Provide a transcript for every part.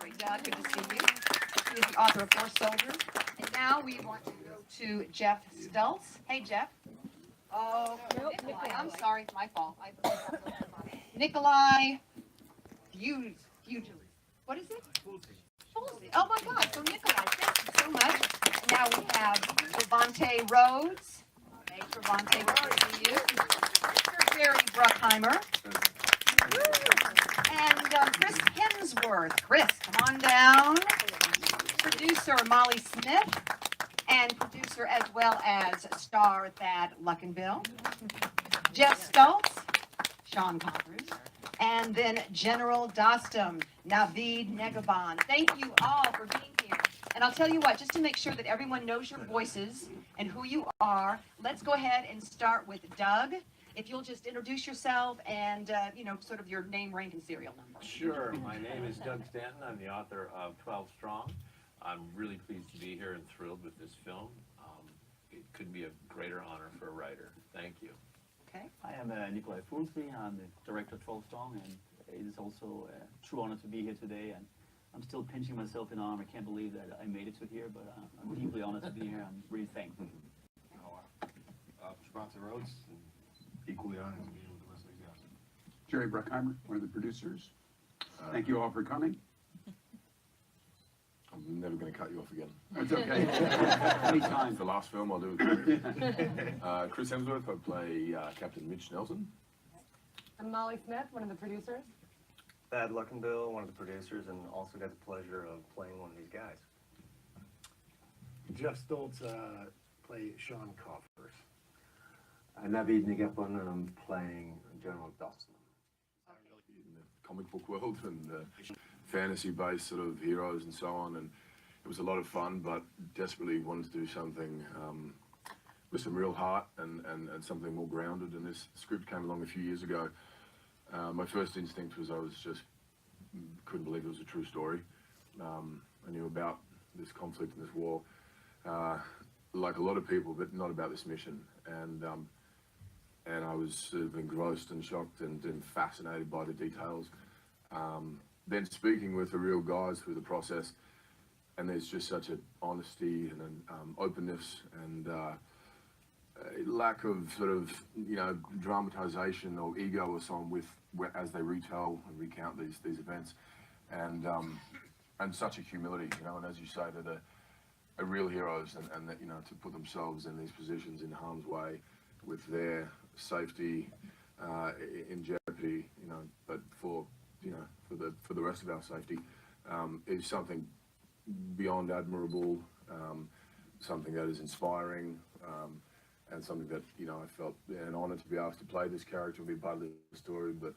Great, Doug. Good to see you. He is the author of Four Soldiers. And now we want to go to Geoff Stults. Hey, Geoff. Oh, Nicolai. I'm sorry. My fault. Nicolai Fuglsig. What is it? Fuglsig. Oh, my God. So, Nicolai, thank you so much. Now we have Trevante Rhodes. Hey, Trevante, where are you? Mr. Jerry Bruckheimer. And Chris Hemsworth. Chris, come on down. Producer Molly Smith. And producer as well as star Thad Luckinbill. Geoff Stults. Sean Coppers. And then General Dostum, Navid Negahban. Thank you all for being here. And I'll tell you what, just to make sure that everyone knows your voices and who you are, let's go ahead and start with Doug. If you'll just introduce yourself and, sort of your name, rank, and serial number. Sure. My name is Doug Stanton. I'm the author of 12 Strong. I'm really pleased to be here and thrilled with this film. It couldn't be a greater honor for a writer. Thank you. Okay. I am Nicolai Fuglsig. I'm the director of 12 Strong, and it is also a true honor to be here today. And I'm still pinching myself in arm. I can't believe that I made it to here, but I'm deeply honored to be here. I'm really thankful. Trevante Rhodes, and equally honored to be here with the rest of these guys. Jerry Bruckheimer, one of the producers. Thank you all for coming. I'm never going to cut you off again. That's okay. Anytime. It's the last film I'll do. Chris Hemsworth, I play Captain Mitch Nelson. I'm Molly Smith, one of the producers. Thad Luckinbill, one of the producers, and also got the pleasure of playing one of these guys. Geoff Stults, play Sean Coppers. Navid Negahban, and I'm playing General Dostum. In the comic book world and fantasy-based sort of heroes and so on, and it was a lot of fun, but desperately wanted to do something with some real heart and something more grounded, and this script came along a few years ago. My first instinct was I couldn't believe it was a true story. I knew about this conflict and this war, like a lot of people, but not about this mission, and I was sort of engrossed and shocked and fascinated by the details. Then speaking with the real guys through the process, and there's just such an honesty and an openness and a lack of sort of, dramatization or ego or so on as they retell and recount these events, and such a humility, and as you say, they're the real heroes, and that, to put themselves in these positions in harm's way with their safety in jeopardy, but for the rest of our safety, is something beyond admirable, something that is inspiring, and something that, I felt an honor to be asked to play this character and be part of the story, but,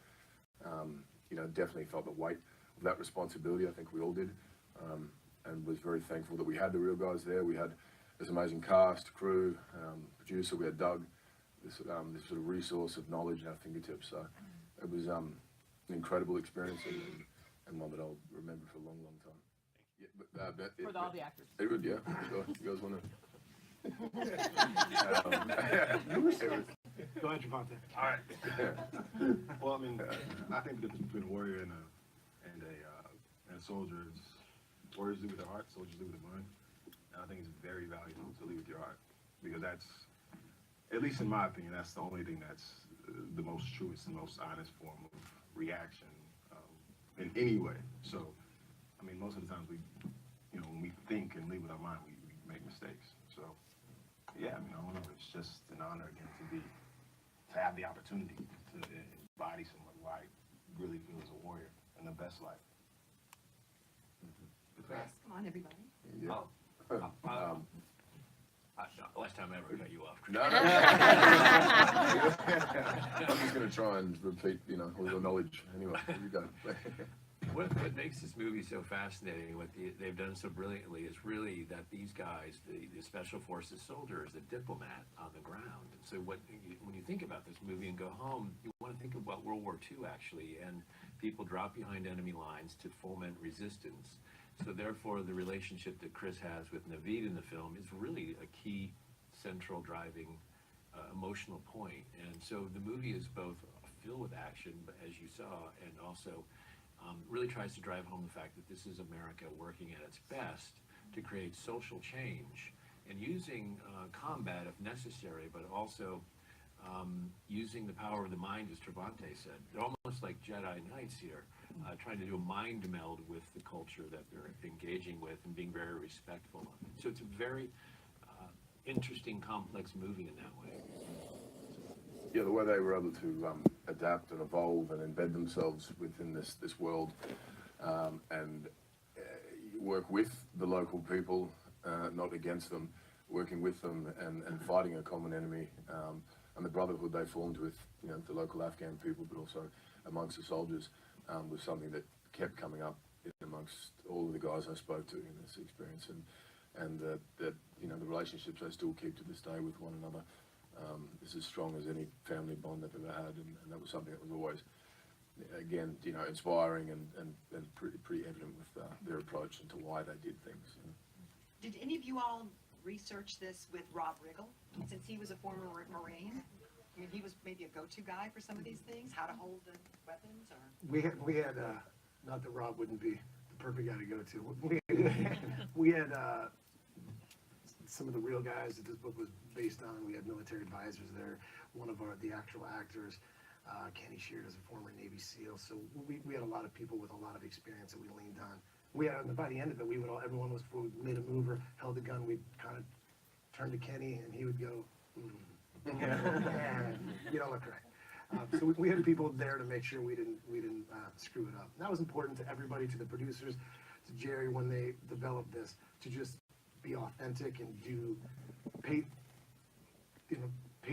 definitely felt the weight of that responsibility. I think we all did, and was very thankful that we had the real guys there. We had this amazing cast, crew, producer, we had Doug, this sort of resource of knowledge at our fingertips. So it was an incredible experience and one that I'll remember for a long, long time. Yeah, For all the actors. It would, yeah. You guys want to? Go ahead, Trevante. All right. Well, I mean, I think the difference between a warrior and a soldier is warriors lead with their heart, soldiers lead with their mind. And I think it's very valuable to lead with your heart, because that's, at least in my opinion, that's the only thing that's the most truest and most honest form of reaction in any way. So, I mean, most of the times when we think and lead with our mind, we make mistakes. So, yeah, I mean, I don't know, it's just an honor again to have the opportunity to embody someone who I really feel is a warrior and the best life. Chris, come on, everybody. Yeah. Last time I ever cut you off. No. I'm just going to try and repeat, all your knowledge. Anyway, here you go. What makes this movie so fascinating, what they've done so brilliantly, is really that these guys, the Special Forces soldiers, the diplomat on the ground. So when you think about this movie and go home, you want to think about World War II, actually, and people drop behind enemy lines to foment resistance. So therefore, the relationship that Chris has with Navid in the film is really a key, central, driving, emotional point. And so the movie is both filled with action, as you saw, and also really tries to drive home the fact that this is America working at its best to create social change and using combat if necessary, but also using the power of the mind, as Trevante said. They're almost like Jedi Knights here, trying to do a mind meld with the culture that they're engaging with and being very respectful of it. So it's a very interesting, complex movie in that way. Yeah, the way they were able to adapt and evolve and embed themselves within this world and work with the local people, not against them, working with them and fighting a common enemy, and the brotherhood they formed with, you know, the local Afghan people, but also amongst the soldiers, was something that kept coming up amongst all of the guys I spoke to in this experience, and that you know, the relationships I still keep to this day with one another is as strong as any family bond I've ever had, and that was something that was always, again, you know, inspiring and pretty evident with their approach into why they did things. You know. Did any of you all research this with Rob Riggle, since he was a former Marine? I mean, he was maybe a go-to guy for some of these things, how to hold the weapons, or? We had not that Rob wouldn't be the perfect guy to go to. We had some of the real guys that this book was based on. We had military advisors there. One of the actual actors, Kenny Sheard, is a former Navy SEAL. So we had a lot of people with a lot of experience that we leaned on. We had, by the end of it, everyone was made a move or held a gun. We'd kind of turn to Kenny, and he would go, you don't look right. So we had people there to make sure we didn't screw it up. And that was important to everybody, to the producers, to Jerry when they developed this, to just be authentic and pay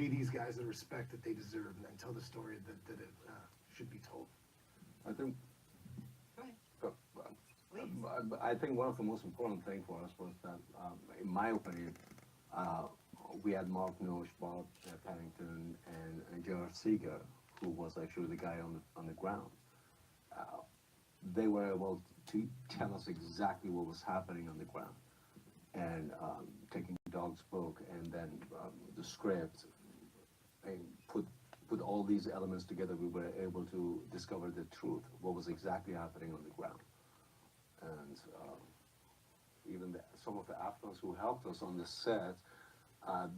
these guys the respect that they deserve and tell the story that it should be told. I think. Go ahead. I think one of the most important things for us was that, in my opinion, we had Mark Noche, Bob Pennington, and Geoff Stults, who was actually the guy on the ground. They were able to tell us exactly what was happening on the ground, and taking Doug's book and then the script and put all these elements together, we were able to discover the truth, what was exactly happening on the ground. And even some of the Afghans who helped us on the set,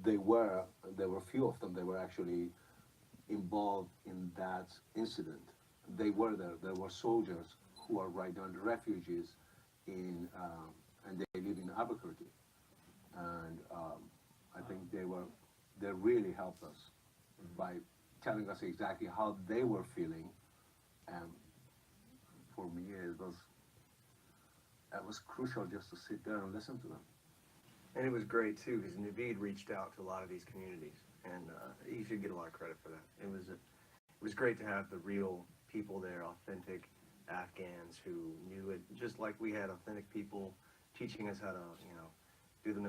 there were few of them, they were actually involved in that incident. They were there. There were soldiers who are right now refugees and they live in Albuquerque. And I think they really helped us by telling us exactly how they were feeling. And for me, it was crucial just to sit there and listen to them. And it was great too, because Navid reached out to a lot of these communities, and he should get a lot of credit for that. It was great to have the real people there, authentic Afghans who knew it, just like we had authentic people teaching us how to, you know, do the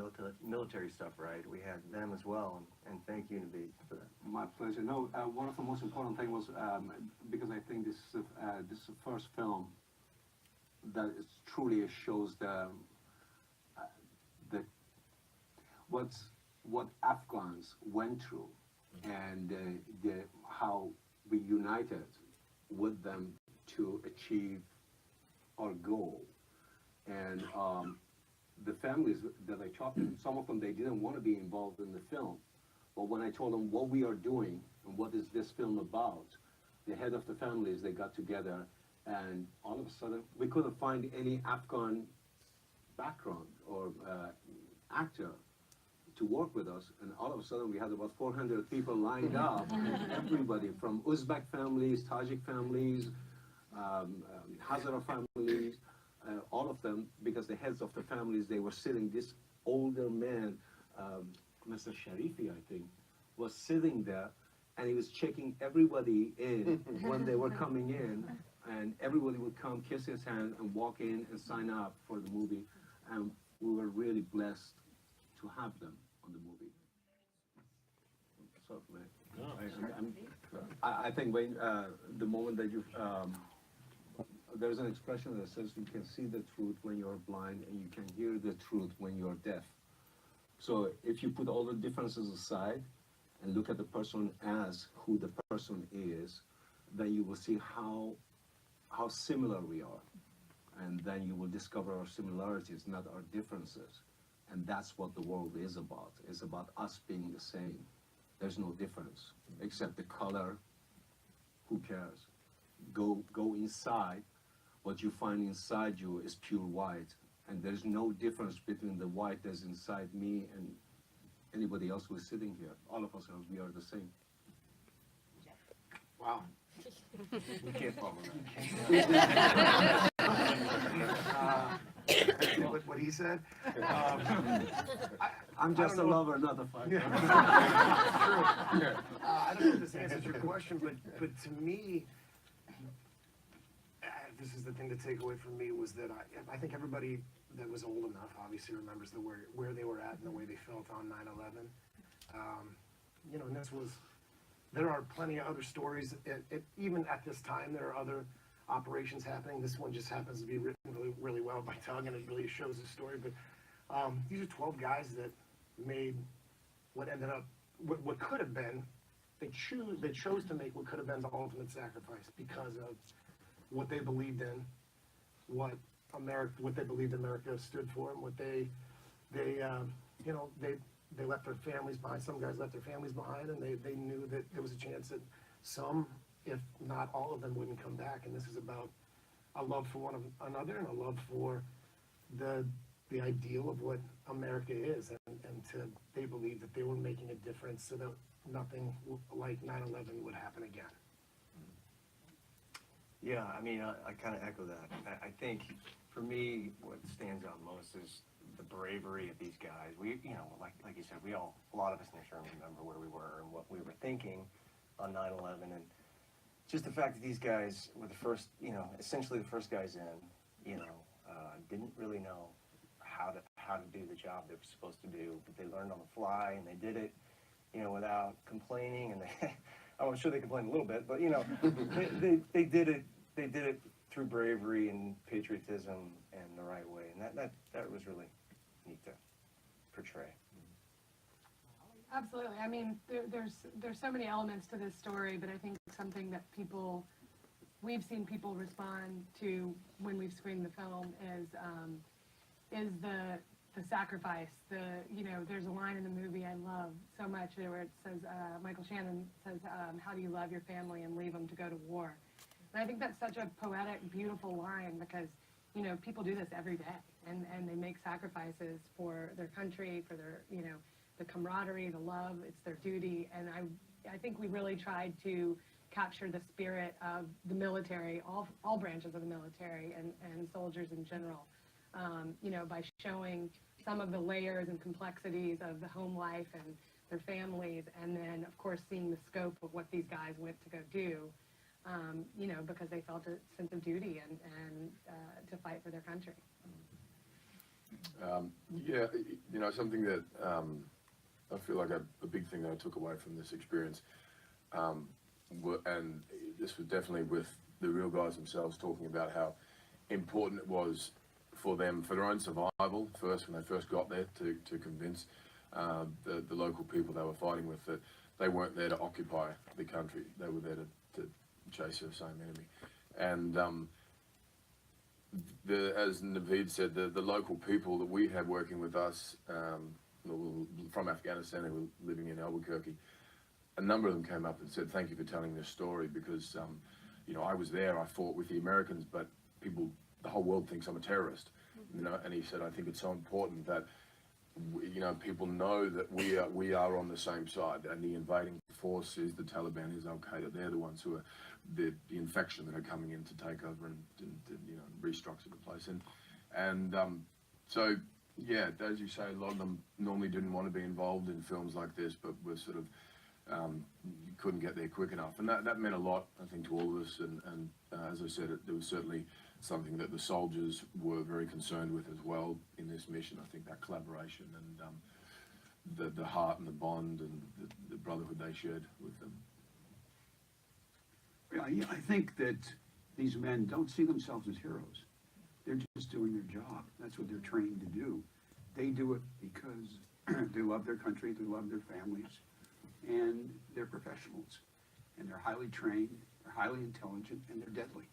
military stuff right. We had them as well, and thank you, Navid, for that. My pleasure. No, one of the most important things was because I think this is the first film that truly shows what Afghans went through and how we united with them to achieve our goal. And the families that I talked to, some of them, they didn't want to be involved in the film. But when I told them what we are doing and what is this film about, the head of the families, they got together, and all of a sudden, we couldn't find any Afghan background or actor to work with us, and all of a sudden we had about 400 people lined up. Everybody from Uzbek families, Tajik families, Hazara families, all of them, because the heads of the families, they were sitting, this older man, Mr. Sharifi, I think, was sitting there, and he was checking everybody in when they were coming in, and everybody would come, kiss his hand, and walk in and sign up for the movie, and we were really blessed to have them on the movie. So, I think when the moment that you there's an expression that says you can see the truth when you're blind and you can hear the truth when you're deaf. So if you put all the differences aside and look at the person as who the person is, then you will see how how similar we are. And then you will discover our similarities, not our differences. And that's what the world is about. It's about us being the same. There's no difference, except the color. Who cares? Go inside. What you find inside you is pure white. And there's no difference between the white that's inside me and anybody else who is sitting here. All of us, we are the same. Wow. We can't follow that. What he said. I'm just a lover, not a fighter. True. I don't know if this answers your question, but to me, this is the thing to take away from me was that I think everybody that was old enough obviously remembers where they were at and the way they felt on 9/11. You know, and there are plenty of other stories. Even at this time, there are other operations happening. This one just happens to be written really, really well by Doug, and it really shows the story. But these are 12 guys that made what ended up, what could have been. They chose to make what could have been the ultimate sacrifice because of what they believed in, what they believed America stood for, and what they left their families behind. Some guys left their families behind, and they knew that there was a chance that some, if not all of them, wouldn't come back. And this is about a love for one another and a love for the ideal of what America is, and they believed that they were making a difference so that nothing like 9/11 would happen again. Yeah, I mean, I kind of echo that. I think, for me, what stands out most is the bravery of these guys. We, like you said, a lot of us in this room remember where we were and what we were thinking on 9/11, and just the fact that these guys were the first, essentially the first guys in, didn't really know how to do the job they were supposed to do, but they learned on the fly, and they did it, without complaining, and I'm sure they complained a little bit, but they did it. They did it through bravery and patriotism and the right way, and that was really neat to portray. Absolutely. I mean, there's so many elements to this story, but I think something that we've seen people respond to when we've screened the film is the sacrifice. There's a line in the movie I love so much where it says, Michael Shannon says, how do you love your family and leave them to go to war? And I think that's such a poetic, beautiful line because, people do this every day and they make sacrifices for their country, for their, the camaraderie, the love, it's their duty. And I think we really tried to capture the spirit of the military, all branches of the military and soldiers in general, by showing some of the layers and complexities of the home life and their families, and then, of course, seeing the scope of what these guys went to go do, because they felt a sense of duty and to fight for their country. Something that I feel like a big thing that I took away from this experience, and this was definitely with the real guys themselves talking about how important it was for them, for their own survival first, when they first got there, to convince the local people they were fighting with that they weren't there to occupy the country, they were there to chase the same enemy. And as Navid said, the local people that we had working with us from Afghanistan who were living in Albuquerque, a number of them came up and said, thank you for telling this story because, I was there, I fought with the Americans, but the whole world thinks I'm a terrorist, and he said, I think it's so important that, people know that we are on the same side, and the invading force is the Taliban, is Al-Qaeda. They're the ones who are the infection that are coming in to take over and restructure the place. So, yeah, as you say, a lot of them normally didn't want to be involved in films like this, but were sort of, couldn't get there quick enough. And that meant a lot, I think, to all of us. And as I said, there was certainly something that the soldiers were very concerned with as well in this mission. I think that collaboration and the heart and the bond and the brotherhood they shared with them. Yeah, I think that these men don't see themselves as heroes. They're just doing their job. That's what they're trained to do. They do it because they love their country, they love their families, and they're professionals. And they're highly trained, they're highly intelligent, and they're deadly.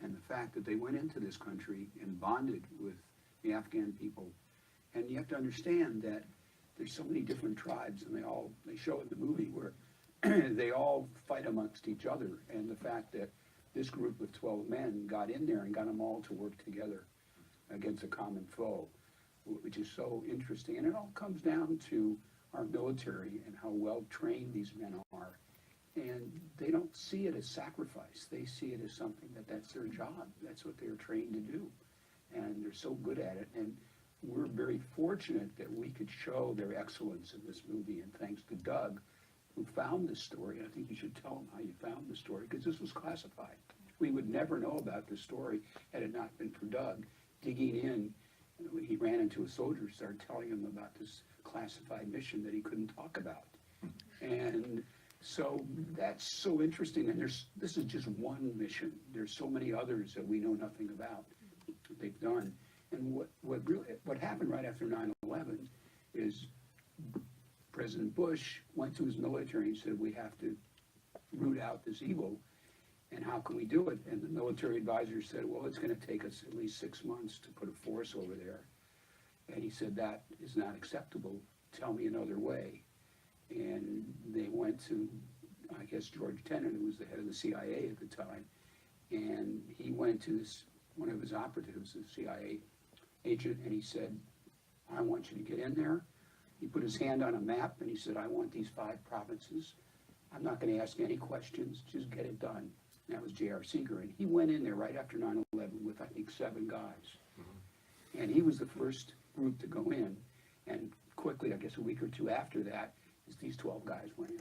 And the fact that they went into this country and bonded with the Afghan people. And you have to understand that there's so many different tribes, and they show in the movie where they all fight amongst each other. And the fact that this group of 12 men got in there and got them all to work together against a common foe, which is so interesting. And it all comes down to our military and how well trained these men are. And they don't see it as sacrifice. They see it as something that's their job. That's what they're trained to do. And they're so good at it. And we're very fortunate that we could show their excellence in this movie. And thanks to Doug, who found this story. I think you should tell him how you found the story, because this was classified. We would never know about this story had it not been for Doug digging in. He ran into a soldier, started telling him about this classified mission that he couldn't talk about. And so that's so interesting. And this is just one mission. There's so many others that we know nothing about that they've done. And what happened right after 9/11 is President Bush went to his military and said, we have to root out this evil. And how can we do it? And the military advisor said, well, it's going to take us at least 6 months to put a force over there. And he said, that is not acceptable. Tell me another way. And they went to, I guess, George Tenet, who was the head of the CIA at the time. And he went to one of his operatives, the CIA agent, and he said, I want you to get in there. He put his hand on a map and he said, I want these 5 provinces. I'm not going to ask any questions, just get it done. And that was J.R. Seeger. And he went in there right after 9/11 with, I think, 7 guys. And he was the first group to go in. And quickly, I guess a week or two after that, these 12 guys went in.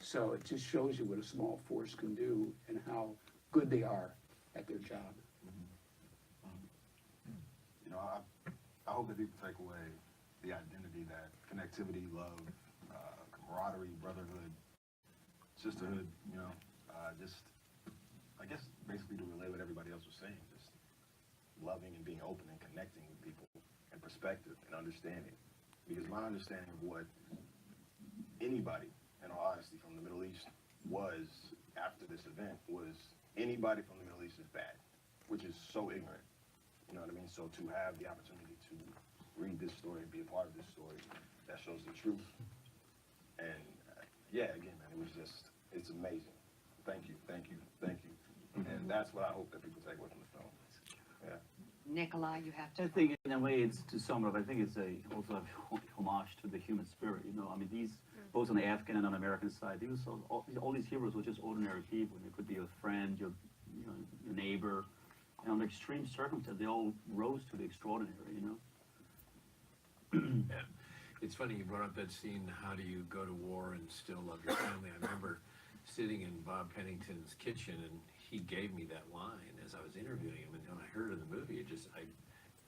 So it just shows you what a small force can do and how good they are at their job. You know, I hope that people take away the identity that connectivity, love, camaraderie, brotherhood, sisterhood, you know, just, I guess, basically to relay what everybody else was saying, just loving and being open and connecting with people and perspective and understanding. Because my understanding of what anybody, in all honesty, from the Middle East was after this event was anybody from the Middle East is bad, which is so ignorant. You know what I mean? So to have the opportunity to read this story and be a part of this story that shows the truth. And yeah, again, man, it was just, it's amazing. Thank you, thank you, thank you. And that's what I hope that people take away from the film. Yeah. Nicolai, you have to. I think in a way it's, to sum it up, I think it's also a homage to the human spirit, you know. I mean, these, both on the Afghan and on the American side, these all these heroes were just ordinary people. It could be a friend, your neighbor, and under extreme circumstances, they all rose to the extraordinary, you know. Yeah. It's funny you brought up that scene, how do you go to war and still love your family? I remember sitting in Bob Pennington's kitchen and he gave me that line as I was interviewing him, and when I heard of the movie,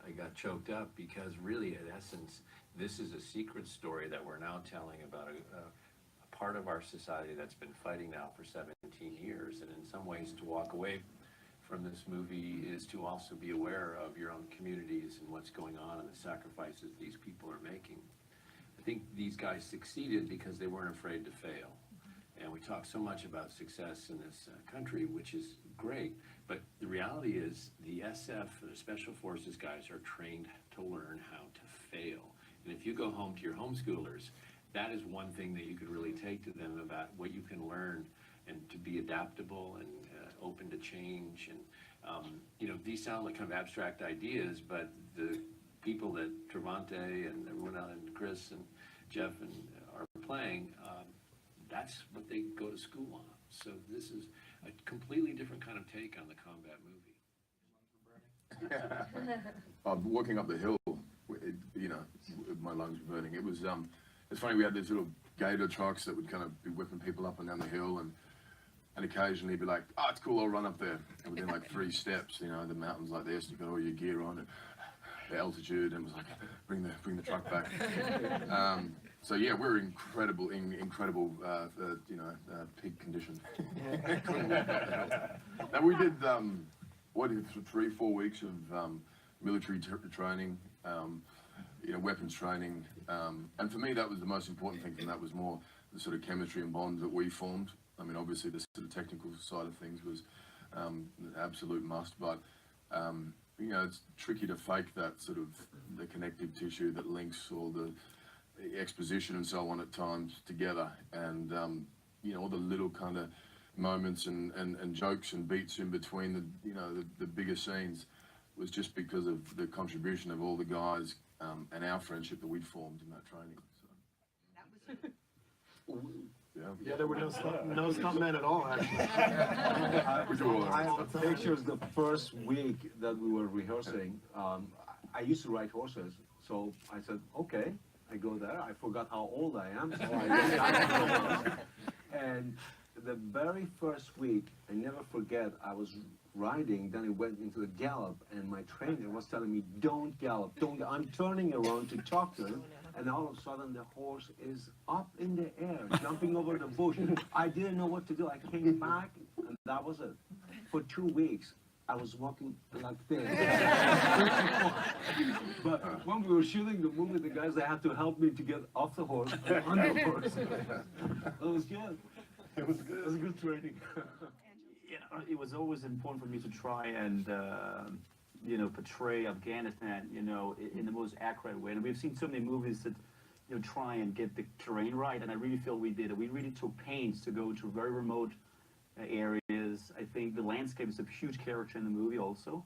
I got choked up, because really, in essence, this is a secret story that we're now telling about a part of our society that's been fighting now for 17 years, and in some ways to walk away from this movie is to also be aware of your own communities and what's going on and the sacrifices these people are making. I think these guys succeeded because they weren't afraid to fail. And we talk so much about success in this country, which is great, but the reality is the SF, the Special Forces guys, are trained to learn how to fail. And if you go home to your homeschoolers, that is one thing that you could really take to them about what you can learn and to be adaptable and open to change. And, you know, these sound like kind of abstract ideas, but the people that Trevante and everyone else, and Chris and Geoff and are playing, that's what they go to school on. So this is a completely different kind of take on the combat movie. Walking up the hill, my lungs were burning. It was, it's funny, we had these little gator trucks that would kind of be whipping people up and down the hill, and occasionally be like, oh, it's cool, I'll run up there. And within like 3 steps, you know, the mountains like this, you've got all your gear on, and the altitude, and it was like, bring the truck back. So yeah, we're incredible, peak condition. Now we did, 3-4 weeks of military training, weapons training, and for me that was the most important thing. From that was more the sort of chemistry and bond that we formed. I mean, obviously the sort of technical side of things was an absolute must. But it's tricky to fake that sort of the connective tissue that links all the exposition and so on at times together, and all the little kind of moments and jokes and beats in between the bigger scenes was just because of the contribution of all the guys and our friendship that we'd formed in that training. So. Yeah, there were no stuntmen at all, actually. I have pictures the first week that we were rehearsing. I used to ride horses, so I said, okay, I go there. I forgot how old I am, so I went and the very first week, I never forget, I was riding, then I went into a gallop, and my trainer was telling me, don't gallop, don't. I'm turning around to talk to him, and all of a sudden the horse is up in the air, jumping over the bush. I didn't know what to do. I came back, and that was it. For 2 weeks, I was walking like this. But when we were shooting the movie, the guys, they had to help me to get off the horse, on the horse. It was good. It was good. It was a good training. It was always important for me to try and portray Afghanistan in the most accurate way. And we've seen so many movies that try and get the terrain right, and I really feel we did it. We really took pains to go to very remote areas. I think the landscape is a huge character in the movie also,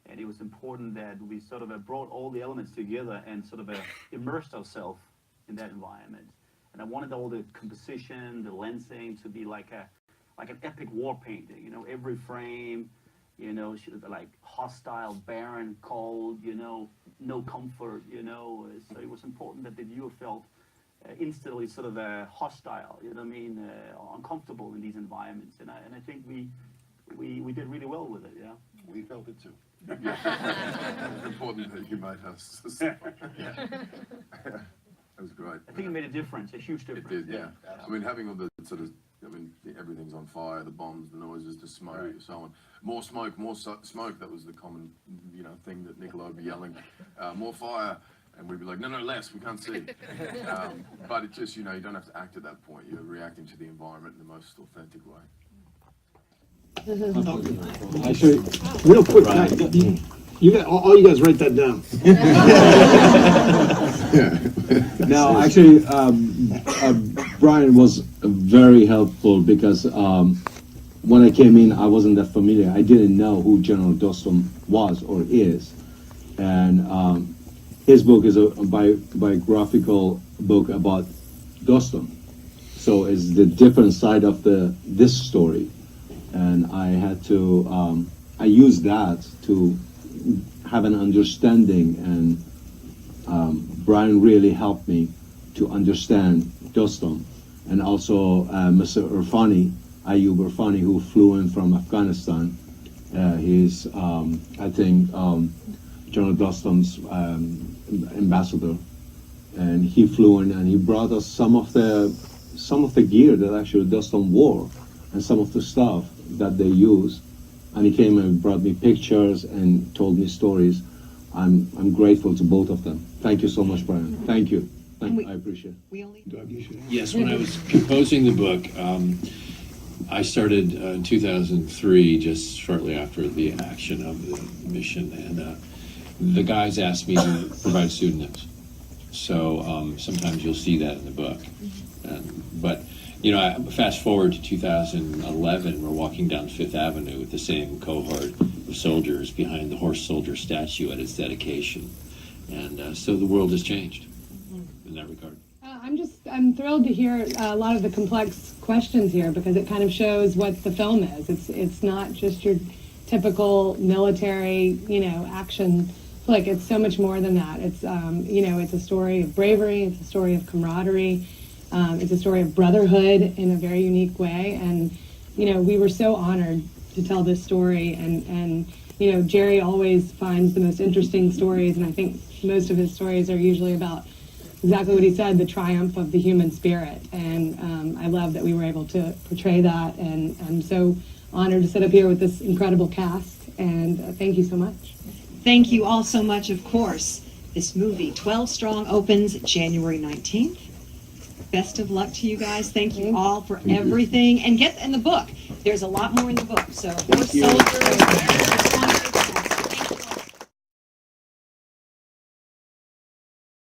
and it was important that we sort of brought all the elements together and sort of immersed ourselves in that environment. And I wanted all the composition, the lensing to be like an epic war painting. Every frame, should be like hostile, barren, cold, no comfort, So it was important that the viewer felt instantly sort of hostile, uncomfortable in these environments. And I think we did really well with it, yeah. We felt it too. It's important that you made us. That was great. I think it made a difference, a huge difference. It did, yeah. I mean, having all the sort of, everything's on fire, the bombs, the noises, the smoke, and so on. More smoke, smoke. That was the common, thing that Nicolai would be yelling. More fire, and we'd be like, no, less. We can't see. But it's just, you don't have to act at that point. You're reacting to the environment in the most authentic way. Actually, real quick, all you guys write that down. No, actually, Brian was very helpful because when I came in, I wasn't that familiar. I didn't know who General Dostum was or is. And his book is a biographical book about Dostum. So it's the different side of this story. And I had to, I used that to have an understanding, and Brian really helped me to understand Dostum. And also Mr. Ayub Irfani, who flew in from Afghanistan. He's, I think, General Dostum's ambassador. And he flew in and he brought us some of the gear that actually Dostum wore and some of the stuff that they use. And he came and brought me pictures and told me stories. I'm grateful to both of them. Thank you so much, Brian. Thank you. I appreciate it. Doug, you should. Yes, when I was composing the book, I started in 2003, just shortly after the action of the mission, and the guys asked me to provide pseudonyms. So sometimes you'll see that in the book. But I fast forward to 2011, we're walking down Fifth Avenue with the same cohort of soldiers behind the horse soldier statue at its dedication. And so the world has changed in that regard. I'm thrilled to hear a lot of the complex questions here, because it kind of shows what the film is. It's not just your typical military, action flick. It's so much more than that. It's, it's a story of bravery. It's a story of camaraderie. It's a story of brotherhood in a very unique way. And, we were so honored to tell this story. And Jerry always finds the most interesting stories. And I think most of his stories are usually about exactly what he said, the triumph of the human spirit. And I love that we were able to portray that. And I'm so honored to sit up here with this incredible cast. And thank you so much. Thank you all so much, of course. This movie, 12 Strong, opens January 19th. best of luck to you guys. Thank you all for everything. And get in the book. There's a lot more in the book. So, for soldiers,